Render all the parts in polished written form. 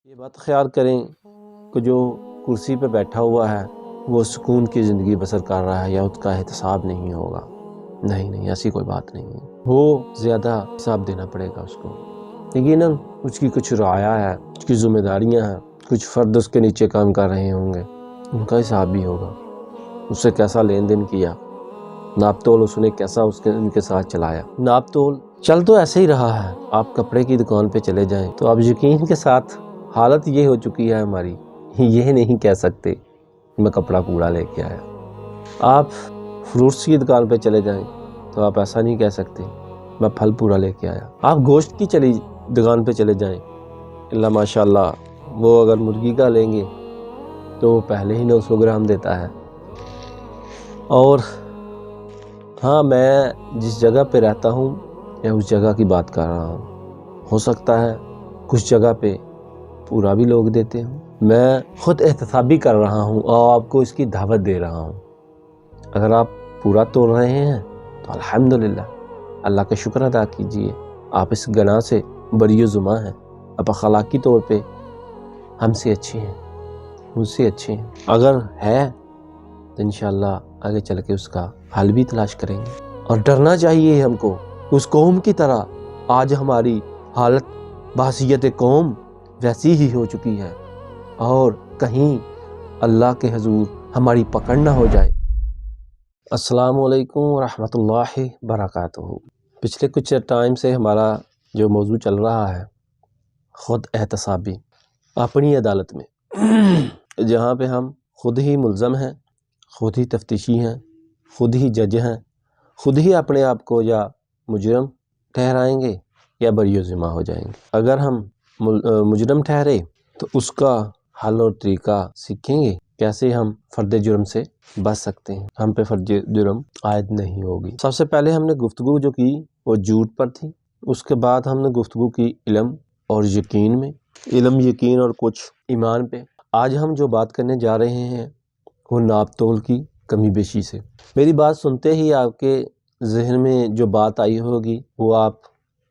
یہ بات خیال کریں کہ جو کرسی پہ بیٹھا ہوا ہے وہ سکون کی زندگی بسر کر رہا ہے یا اس کا احتساب نہیں ہوگا۔ نہیں، ایسی کوئی بات نہیں ہے، وہ زیادہ حساب دینا پڑے گا اس کو۔ یقیناً اس کی کچھ رعایا ہے، اس کی ذمہ داریاں ہیں، کچھ فرد اس کے نیچے کام کر رہے ہوں گے، ان کا حساب بھی ہوگا۔ اس سے کیسا لین دین کیا، ناپ تول اس نے کیسا ان کے ساتھ چلایا۔ ناپ تول چل تو ایسے ہی رہا ہے، آپ کپڑے کی دکان پہ چلے جائیں تو آپ یقین کے ساتھ حالت یہ ہو چکی ہے ہماری، یہ نہیں کہہ سکتے میں کپڑا کوڑا لے کے آیا۔ آپ فروٹس کی دکان پہ چلے جائیں تو آپ ایسا نہیں کہہ سکتے میں پھل پورا لے کے آیا۔ آپ گوشت کی دکان پہ چلے جائیں، اللہ ماشاء اللہ وہ اگر مرغی کا لیں گے تو وہ پہلے ہی 900 گرام دیتا ہے۔ اور ہاں، میں جس جگہ پہ رہتا ہوں میں اس جگہ کی بات کر رہا ہوں، ہو سکتا ہے کچھ جگہ پہ پورا بھی لوگ دیتے ہوں۔ میں خود احتسابی کر رہا ہوں اور آپ کو اس کی دعوت دے رہا ہوں۔ اگر آپ پورا توڑ رہے ہیں تو الحمدللہ اللہ کا شکر ادا کیجئے، آپ اس گناہ سے بری و زما ہیں، آپ اخلاقی طور پہ ہم سے اچھے ہیں، مجھ سے اچھے ہیں۔ اگر ہے تو انشاءاللہ آگے چل کے اس کا حل بھی تلاش کریں گے۔ اور ڈرنا چاہیے ہم کو، اس قوم کی طرح آج ہماری حالت بحیثیت قوم ویسی ہی ہو چکی ہے، اور کہیں اللہ کے حضور ہماری پکڑ نہ ہو جائے۔ السلام علیکم ورحمۃ اللہ وبرکاتہ۔ پچھلے کچھ ٹائم سے ہمارا جو موضوع چل رہا ہے خود احتسابی، اپنی عدالت میں، جہاں پہ ہم خود ہی ملزم ہیں، خود ہی تفتیشی ہیں، خود ہی جج ہیں، خود ہی اپنے آپ کو یا مجرم ٹھہرائیں گے یا بری و ذمہ ہو جائیں گے۔ اگر ہم مجرم ٹھہرے تو اس کا حل اور طریقہ سیکھیں گے، کیسے ہم فرد جرم سے بچ سکتے ہیں، ہم پہ فرد جرم عائد نہیں ہوگی۔ سب سے پہلے ہم نے گفتگو جو کی وہ جھوٹ پر تھی، اس کے بعد ہم نے گفتگو کی علم اور یقین میں، علم، یقین اور کچھ ایمان پہ۔ آج ہم جو بات کرنے جا رہے ہیں وہ ناپ تول کی کمی بیشی سے۔ میری بات سنتے ہی آپ کے ذہن میں جو بات آئی ہوگی وہ آپ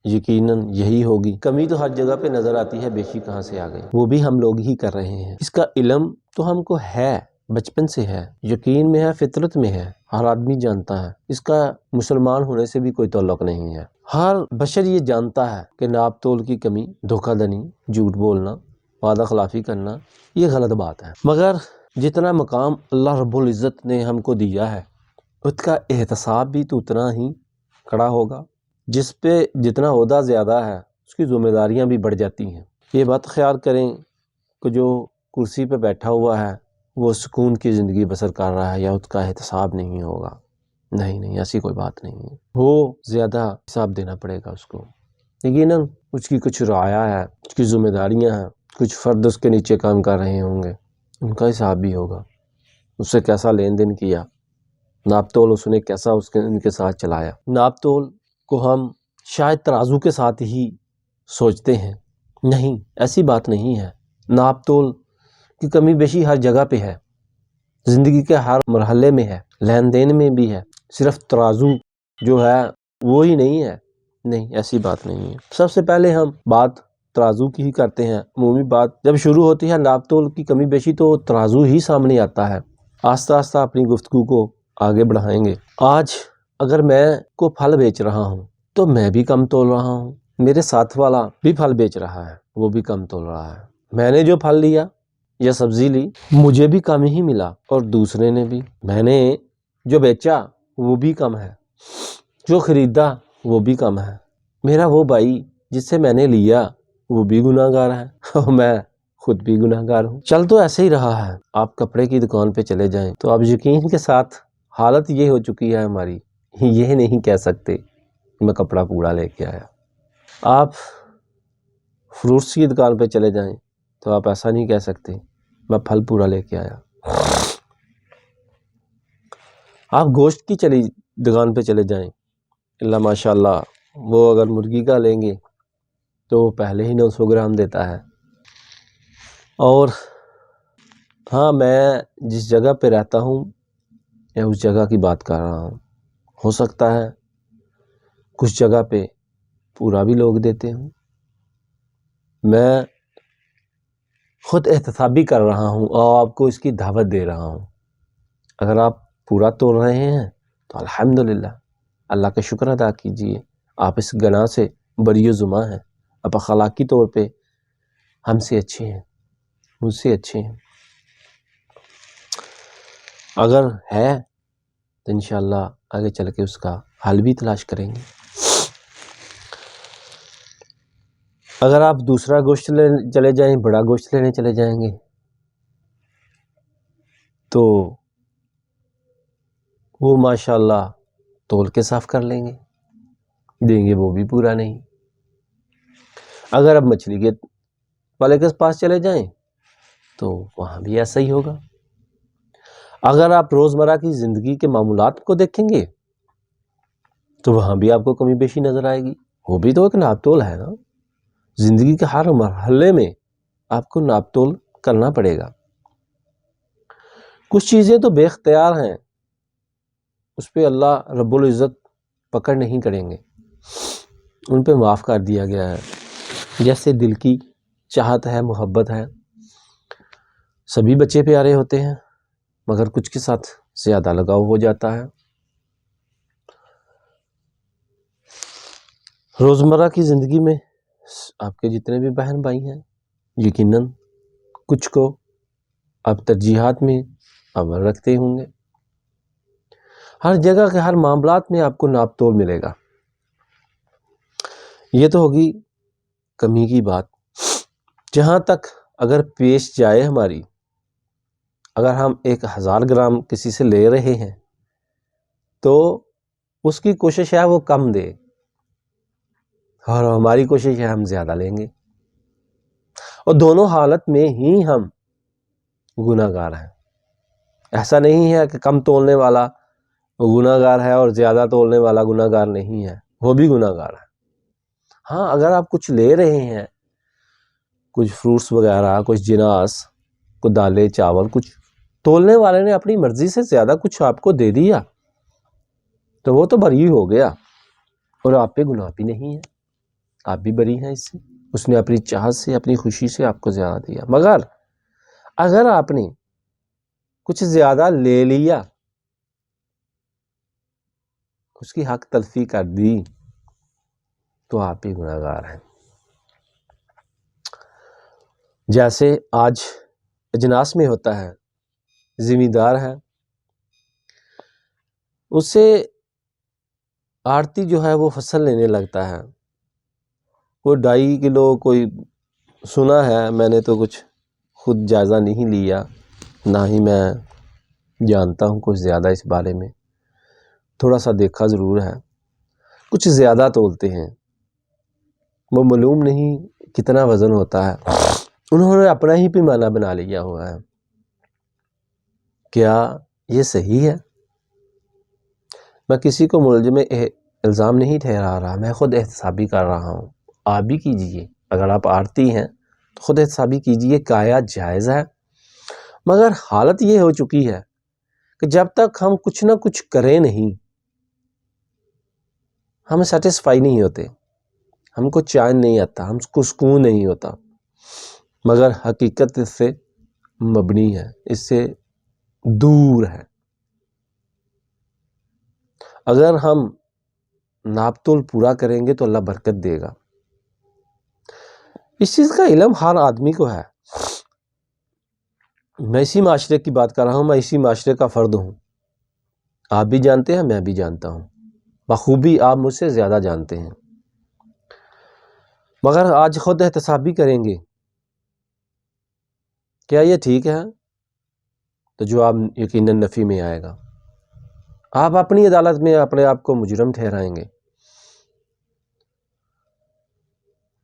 یقیناً یہی ہوگی، کمی تو ہر جگہ پہ نظر آتی ہے، بیشی کہاں سے آ گئی؟ وہ بھی ہم لوگ ہی کر رہے ہیں۔ اس کا علم تو ہم کو ہے، بچپن سے ہے، یقین میں ہے، فطرت میں ہے، ہر آدمی جانتا ہے۔ اس کا مسلمان ہونے سے بھی کوئی تعلق نہیں ہے۔ ہر بشر یہ جانتا ہے کہ ناپ تول کی کمی، دھوکہ دنی، جھوٹ بولنا، وعدہ خلافی کرنا یہ غلط بات ہے، مگر جتنا مقام اللہ رب العزت نے ہم کو دیا ہے اس کا احتساب بھی تو اتنا ہی کڑا ہوگا۔ جس پہ جتنا عہدہ زیادہ ہے اس کی ذمہ داریاں بھی بڑھ جاتی ہیں۔ یہ بات خیال کریں کہ جو کرسی پہ بیٹھا ہوا ہے وہ سکون کی زندگی بسر کر رہا ہے یا اس کا احتساب نہیں ہوگا۔ نہیں، ایسی کوئی بات نہیں ہے، وہ زیادہ حساب دینا پڑے گا اس کو۔ یقیناً اس کی کچھ رعایا ہے، اس کی ذمہ داریاں ہیں، کچھ فرد اس کے نیچے کام کر رہے ہوں گے، ان کا حساب بھی ہوگا۔ اس سے کیسا لین دین کیا، ناپ تول اس نے کیسا ان کے ساتھ چلایا۔ ناپ تول کو ہم شاید ترازو کے ساتھ ہی سوچتے ہیں، نہیں، ایسی بات نہیں ہے۔ ناپ تول کی کمی بیشی ہر جگہ پہ ہے، زندگی کے ہر مرحلے میں ہے، لین دین میں بھی ہے، صرف ترازو جو ہے وہ ہی نہیں ہے، نہیں، ایسی بات نہیں ہے۔ سب سے پہلے ہم بات ترازو کی ہی کرتے ہیں۔ عمومی بات جب شروع ہوتی ہے ناپ تول کی کمی بیشی تو ترازو ہی سامنے آتا ہے۔ آہستہ آہستہ اپنی گفتگو کو آگے بڑھائیں گے۔ آج اگر میں کو پھل بیچ رہا ہوں تو میں بھی کم تول رہا ہوں، میرے ساتھ والا بھی پھل بیچ رہا ہے، وہ بھی کم تول رہا ہے۔ میں نے جو پھل لیا یا سبزی لی مجھے بھی کم ہی ملا، اور دوسرے نے بھی۔ میں نے جو بیچا وہ بھی کم ہے، جو خریدا وہ بھی کم ہے۔ میرا وہ بھائی جس سے میں نے لیا وہ بھی گناہ گار ہے اور میں خود بھی گناہ گار ہوں۔ چل تو ایسے ہی رہا ہے، آپ کپڑے کی دکان پہ چلے جائیں تو آپ یقین کے ساتھ حالت یہ ہو چکی ہے ہماری، یہ نہیں کہہ سکتے میں کپڑا کوڑا لے کے آیا۔ آپ فروٹس کی دکان پہ چلے جائیں تو آپ ایسا نہیں کہہ سکتے میں پھل پورا لے کے آیا۔ آپ گوشت کی دکان پہ چلے جائیں، اللہ ماشاء اللہ وہ اگر مرغی کا لیں گے تو وہ پہلے ہی 900 گرام دیتا ہے۔ اور ہاں، میں جس جگہ پہ رہتا ہوں میں اس جگہ کی بات کر رہا ہوں، ہو سکتا ہے کچھ جگہ پہ پورا بھی لوگ دیتے ہوں۔ میں خود احتسابی کر رہا ہوں اور آپ کو اس کی دعوت دے رہا ہوں۔ اگر آپ پورا توڑ رہے ہیں تو الحمدللہ اللہ کا شکر ادا کیجئے، آپ اس گناہ سے بری و زما ہیں، آپ اخلاقی طور پہ ہم سے اچھے ہیں، مجھ سے اچھے ہیں۔ اگر ہے تو انشاءاللہ آگے چل کے اس کا حل بھی تلاش کریں گے۔ اگر آپ دوسرا گوشت لینے چلے جائیں، بڑا گوشت لینے چلے جائیں گے تو وہ ماشاءاللہ تول کے صاف کر لیں گے، دیں گے وہ بھی پورا نہیں۔ اگر آپ مچھلی کے والے کے پاس چلے جائیں تو وہاں بھی ایسا ہی ہوگا۔ اگر آپ روزمرہ کی زندگی کے معمولات کو دیکھیں گے تو وہاں بھی آپ کو کمی بیشی نظر آئے گی، وہ بھی تو ایک ناپ تول ہے نا۔ زندگی کے ہر مرحلے میں آپ کو ناپ تول کرنا پڑے گا۔ کچھ چیزیں تو بے اختیار ہیں، اس پہ اللہ رب العزت پکڑ نہیں کریں گے، ان پہ معاف کر دیا گیا ہے۔ جیسے دل کی چاہت ہے، محبت ہے، سبھی بچے پیارے ہوتے ہیں مگر کچھ کے ساتھ زیادہ لگاؤ ہو جاتا ہے۔ روزمرہ کی زندگی میں آپ کے جتنے بھی بہن بھائی ہیں یقیناً کچھ کو آپ ترجیحات میں اول رکھتے ہوں گے۔ ہر جگہ کے ہر معاملات میں آپ کو ناپ تول ملے گا۔ یہ تو ہوگی کمی کی بات۔ جہاں تک اگر پیش جائے ہماری، اگر ہم 1000 گرام کسی سے لے رہے ہیں تو اس کی کوشش ہے وہ کم دے، اور ہماری کوشش ہے ہم زیادہ لیں گے، اور دونوں حالت میں ہی ہم گناہ گار ہیں۔ ایسا نہیں ہے کہ کم تولنے والا گناہ گار ہے اور زیادہ تولنے والا گناہ گار نہیں ہے، وہ بھی گناہ گار ہے۔ ہاں، اگر آپ کچھ لے رہے ہیں، کچھ فروٹس وغیرہ، کچھ جناس، کچھ دالیں چاول، کچھ تولنے والے نے اپنی مرضی سے زیادہ کچھ آپ کو دے دیا تو وہ تو بری ہو گیا، اور آپ پہ گناہ بھی نہیں ہے، آپ بھی بری ہیں اس سے۔ اس نے اپنی چاہت سے، اپنی خوشی سے آپ کو زیادہ دیا۔ مگر اگر آپ نے کچھ زیادہ لے لیا، اس کی حق تلفی کر دی تو آپ بھی گناہ گار ہیں۔ جیسے آج اجناس میں ہوتا ہے، زمیندار ہے، اس سے آڑتی جو ہے وہ فصل لینے لگتا ہے، وہ 2.5 کلو کوئی سنا ہے، میں نے تو کچھ خود جائزہ نہیں لیا، نہ ہی میں جانتا ہوں کچھ زیادہ اس بارے میں، تھوڑا سا دیکھا ضرور ہے، کچھ زیادہ تولتے ہیں، وہ معلوم نہیں کتنا وزن ہوتا ہے، انہوں نے اپنا ہی پیمانہ بنا لیا ہوا ہے۔ کیا یہ صحیح ہے؟ میں کسی کو ملزم الزام نہیں ٹھہرا رہا، میں خود احتسابی کر رہا ہوں۔ آپ بھی کیجئے، اگر آپ آڑتی ہیں تو خود احتسابی کیجئے، کیا جائز ہے؟ مگر حالت یہ ہو چکی ہے کہ جب تک ہم کچھ نہ کچھ کریں نہیں، ہم سیٹسفائی نہیں ہوتے، ہم کو چین نہیں آتا، ہم کو سکون نہیں ہوتا، مگر حقیقت اس سے مبنی ہے، اس سے دور ہے۔ اگر ہم ناپ تول پورا کریں گے تو اللہ برکت دے گا۔ اس چیز کا علم ہر آدمی کو ہے۔ میں اسی معاشرے کی بات کر رہا ہوں، میں اسی معاشرے کا فرد ہوں، آپ بھی جانتے ہیں، میں بھی جانتا ہوں، بخوبی آپ مجھ سے زیادہ جانتے ہیں۔ مگر آج خود احتسابی کریں گے، کیا یہ ٹھیک ہے؟ تو جواب یقیناً نفی میں آئے گا۔ آپ اپنی عدالت میں اپنے آپ کو مجرم ٹھہرائیں گے۔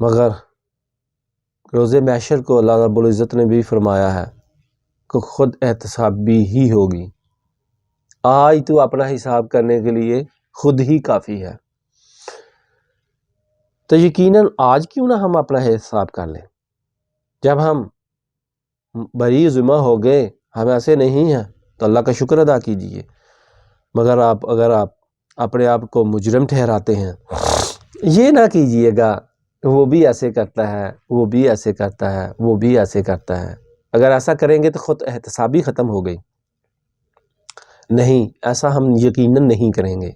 مگر روز محشر کو اللہ رب العزت نے بھی فرمایا ہے کہ خود احتسابی ہی ہوگی، آج تو اپنا حساب کرنے کے لیے خود ہی کافی ہے۔ تو یقیناً آج کیوں نہ ہم اپنا حساب کر لیں، جب ہم بری ذمہ ہو گئے، ہم ایسے نہیں ہیں تو اللہ کا شکر ادا کیجئے۔ مگر اگر آپ اپنے آپ کو مجرم ٹھہراتے ہیں، یہ نہ کیجئے گا وہ بھی ایسے کرتا ہے، وہ بھی ایسے کرتا ہے، وہ بھی ایسے کرتا ہے۔ اگر ایسا کریں گے تو خود احتسابی ختم ہو گئی۔ نہیں، ایسا ہم یقیناً نہیں کریں گے۔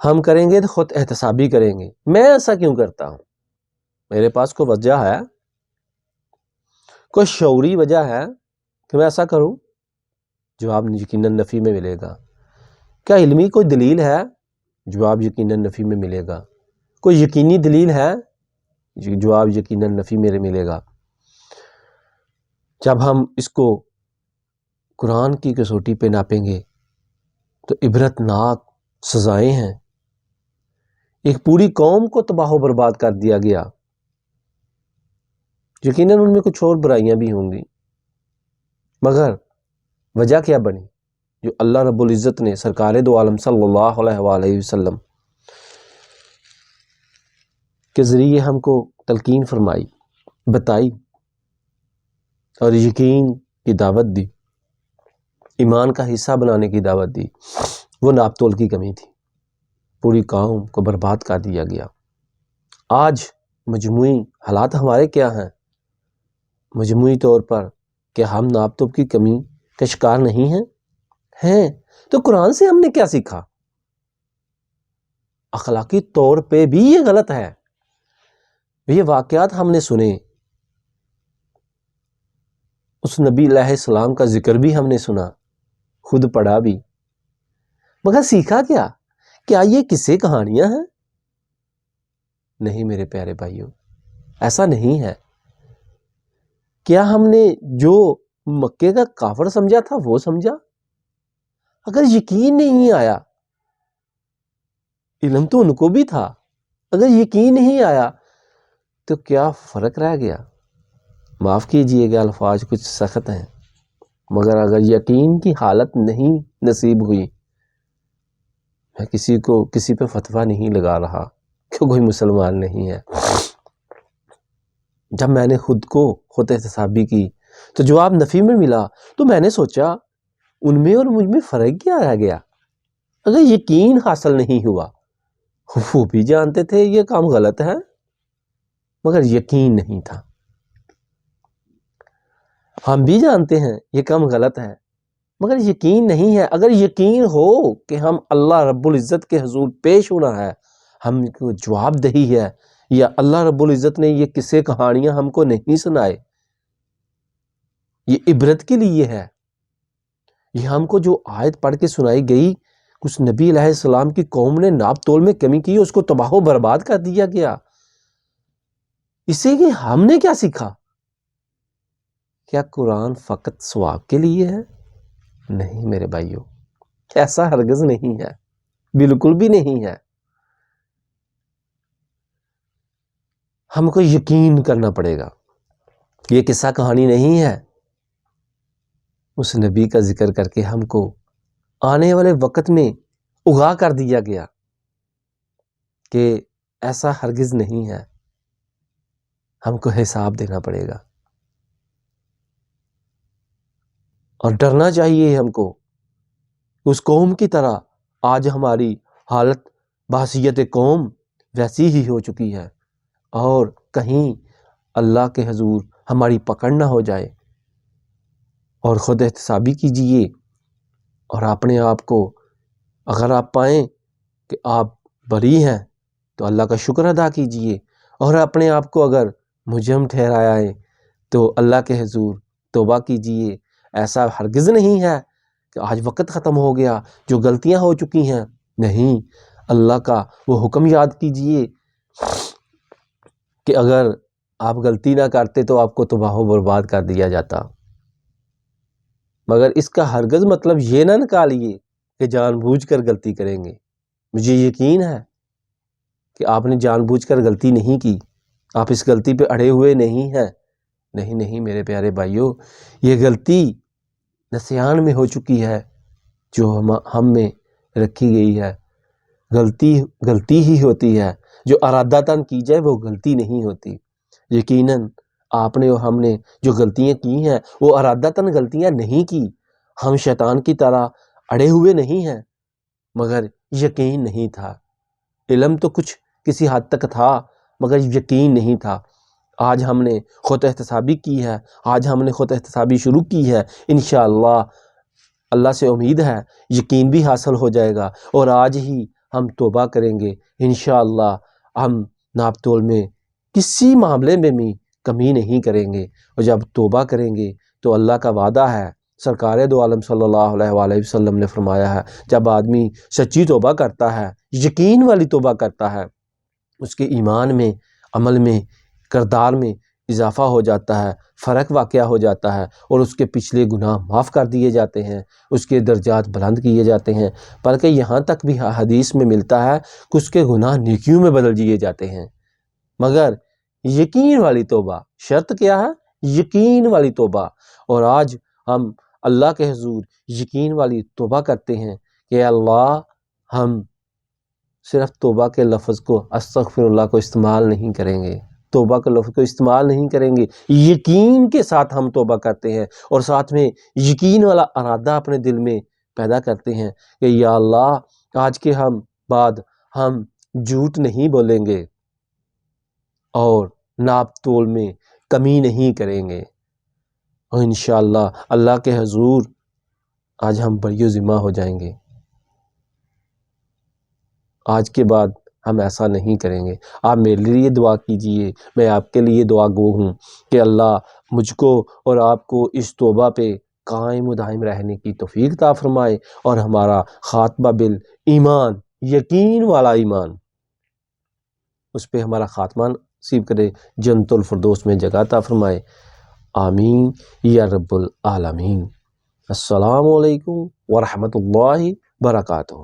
ہم کریں گے تو خود احتسابی کریں گے۔ میں ایسا کیوں کرتا ہوں؟ میرے پاس کوئی وجہ ہے، کوئی شعوری وجہ ہے کہ میں ایسا کروں؟ جواب یقیناً نفی میں ملے گا۔ کیا علمی کوئی دلیل ہے؟ جواب یقیناً نفی میں ملے گا۔ کوئی یقینی دلیل ہے؟ جواب یقیناً نفی میں ملے گا۔ جب ہم اس کو قرآن کی کسوٹی پہ ناپیں گے تو عبرت ناک سزائیں ہیں۔ ایک پوری قوم کو تباہ و برباد کر دیا گیا، یقیناً ان میں کچھ اور برائیاں بھی ہوں گی، مگر وجہ کیا بنی؟ جو اللہ رب العزت نے سرکار دو عالم صلی اللہ علیہ وآلہ وسلم کے ذریعے ہم کو تلقین فرمائی، بتائی اور یقین کی دعوت دی، ایمان کا حصہ بنانے کی دعوت دی، وہ ناپ تول کی کمی تھی۔ پوری قوم کو برباد کر دیا گیا۔ آج مجموعی حالات ہمارے کیا ہیں؟ مجموعی طور پر کہ ہم ناپ تول کی کمی کا شکار نہیں ہیں؟ تو قرآن سے ہم نے کیا سیکھا؟ اخلاقی طور پہ بھی یہ غلط ہے۔ یہ واقعات ہم نے سنے، اس نبی علیہ السلام کا ذکر بھی ہم نے سنا، خود پڑھا بھی، مگر سیکھا کیا؟ کیا یہ قصے کہانیاں ہیں؟ نہیں میرے پیارے بھائیوں، ایسا نہیں ہے۔ کیا ہم نے جو مکے کا کافر سمجھا تھا وہ سمجھا؟ اگر یقین نہیں آیا، علم تو ان کو بھی تھا، اگر یقین نہیں آیا تو کیا فرق رہ گیا؟ معاف کیجئے گا، الفاظ کچھ سخت ہیں، مگر اگر یقین کی حالت نہیں نصیب ہوئی، میں کسی پہ فتویٰ نہیں لگا رہا کہ کوئی مسلمان نہیں ہے۔ جب میں نے خود احتسابی کی تو جواب نفی میں ملا، تو میں نے سوچا ان میں اور مجھ میں فرق کیا رہ گیا؟ اگر یقین حاصل نہیں ہوا، وہ بھی جانتے تھے یہ کام غلط ہے، مگر یقین نہیں تھا۔ ہم بھی جانتے ہیں یہ کام غلط ہے، مگر یقین نہیں ہے۔ اگر یقین ہو کہ ہم اللہ رب العزت کے حضور پیش ہونا ہے، ہم کو جواب دہی ہے، یا اللہ رب العزت نے یہ قصے کہانیاں ہم کو نہیں سنائے، یہ عبرت کے لیے ہے۔ یہ ہم کو جو آیت پڑھ کے سنائی گئی، کچھ نبی علیہ السلام کی قوم نے ناپ تول میں کمی کی، اس کو تباہ و برباد کر دیا گیا۔ اس سے کہ ہم نے کیا سیکھا؟ کیا قرآن فقط ثواب کے لیے ہے؟ نہیں میرے بھائیوں، ایسا ہرگز نہیں ہے، بالکل بھی نہیں ہے۔ ہم کو یقین کرنا پڑے گا، یہ قصہ کہانی نہیں ہے۔ اس نبی کا ذکر کر کے ہم کو آنے والے وقت میں اگاہ کر دیا گیا کہ ایسا ہرگز نہیں ہے، ہم کو حساب دینا پڑے گا۔ اور ڈرنا چاہیے ہم کو، اس قوم کی طرح آج ہماری حالت بحیثیت قوم ویسی ہی ہو چکی ہے، اور کہیں اللہ کے حضور ہماری پکڑ نہ ہو جائے۔ اور خود احتسابی کیجئے، اور اپنے آپ کو اگر آپ پائیں کہ آپ بری ہیں تو اللہ کا شکر ادا کیجئے، اور اپنے آپ کو اگر مجرم ٹھہرایا ہے تو اللہ کے حضور توبہ کیجئے۔ ایسا ہرگز نہیں ہے کہ آج وقت ختم ہو گیا، جو غلطیاں ہو چکی ہیں، نہیں، اللہ کا وہ حکم یاد کیجئے کہ اگر آپ غلطی نہ کرتے تو آپ کو تباہ و برباد کر دیا جاتا۔ مگر اس کا ہرگز مطلب یہ نہ نکالیے کہ جان بوجھ کر غلطی کریں گے۔ مجھے یقین ہے کہ آپ نے جان بوجھ کر غلطی نہیں کی، آپ اس غلطی پہ اڑے ہوئے نہیں ہیں۔ نہیں میرے پیارے بھائیوں، یہ غلطی نسیان میں ہو چکی ہے جو ہم میں رکھی گئی ہے۔ غلطی ہی ہوتی ہے، جو ارادتاً کی جائے وہ غلطی نہیں ہوتی۔ یقیناً آپ نے اور ہم نے جو غلطیاں کی ہیں وہ ارادتاً غلطیاں نہیں کی، ہم شیطان کی طرح اڑے ہوئے نہیں ہیں، مگر یقین نہیں تھا۔ علم تو کسی حد تک تھا، مگر یقین نہیں تھا۔ آج ہم نے خود احتسابی کی ہے، آج ہم نے خود احتسابی شروع کی ہے، انشاءاللہ اللہ سے امید ہے یقین بھی حاصل ہو جائے گا، اور آج ہی ہم توبہ کریں گے انشاءاللہ ہم ناپ تول میں کسی معاملے میں بھی کمی نہیں کریں گے۔ اور جب توبہ کریں گے تو اللہ کا وعدہ ہے، سرکار دو عالم صلی اللہ علیہ وآلہ وسلم نے فرمایا ہے، جب آدمی سچی توبہ کرتا ہے، یقین والی توبہ کرتا ہے، اس کے ایمان میں، عمل میں، کردار میں اضافہ ہو جاتا ہے، فرق واقع ہو جاتا ہے، اور اس کے پچھلے گناہ معاف کر دیے جاتے ہیں، اس کے درجات بلند کیے جاتے ہیں، بلکہ یہاں تک بھی حدیث میں ملتا ہے کہ اس کے گناہ نیکیوں میں بدل دیے جاتے ہیں۔ مگر یقین والی توبہ، شرط کیا ہے؟ یقین والی توبہ۔ اور آج ہم اللہ کے حضور یقین والی توبہ کرتے ہیں کہ اللہ، ہم صرف توبہ کے لفظ کو، استغفر اللہ کو استعمال نہیں کریں گے، توبہ کے لفظ کو استعمال نہیں کریں گے، یقین کے ساتھ ہم توبہ کرتے ہیں، اور ساتھ میں یقین والا ارادہ اپنے دل میں پیدا کرتے ہیں کہ یا اللہ آج کے بعد ہم جھوٹ نہیں بولیں گے اور ناپ تول میں کمی نہیں کریں گے، اور انشاءاللہ اللہ کے حضور آج ہم بری ذمہ ہو جائیں گے۔ آج کے بعد ہم ایسا نہیں کریں گے۔ آپ میرے لیے دعا کیجئے، میں آپ کے لیے دعا گو ہوں کہ اللہ مجھ کو اور آپ کو اس توبہ پہ قائم و دائم رہنے کی توفیق عطا فرمائے، اور ہمارا خاتمہ بالایمان، یقین والا ایمان، اس پہ ہمارا خاتمہ نصیب کرے، جنت الفردوس میں جگہ عطا فرمائے، آمین یا رب العالمین۔ السلام علیکم ورحمۃ اللہ وبرکاتہ۔